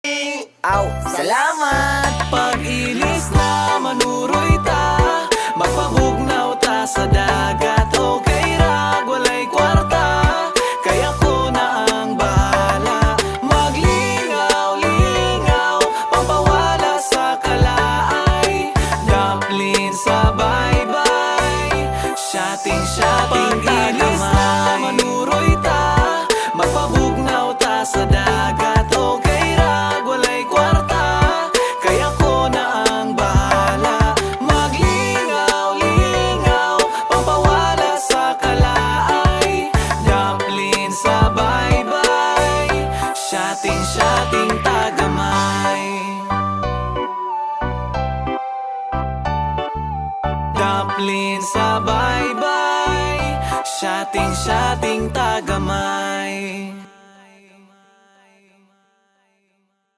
Aw, salamat! Pag-ilis na manuroy ta, magpabugnaw ta sa dagat. Okay ra, walay kwarta, kaya ko na ang bahala. Maglingaw-lingaw, pampawala sa kalaay. Dumpling sa bye-bye, shotting-shotting. Pag-ilis na manuroy ta, magpabugnaw ta sa dagat. Okay ra, walay kwarta, kaya ko na ang bahala. Maglingaw-lingaw, pampawala sa kalaay. Dumpling sa bye-bye, shotting-shotting tagamay. Dumpling sa bye-bye, shotting-shotting tagamay.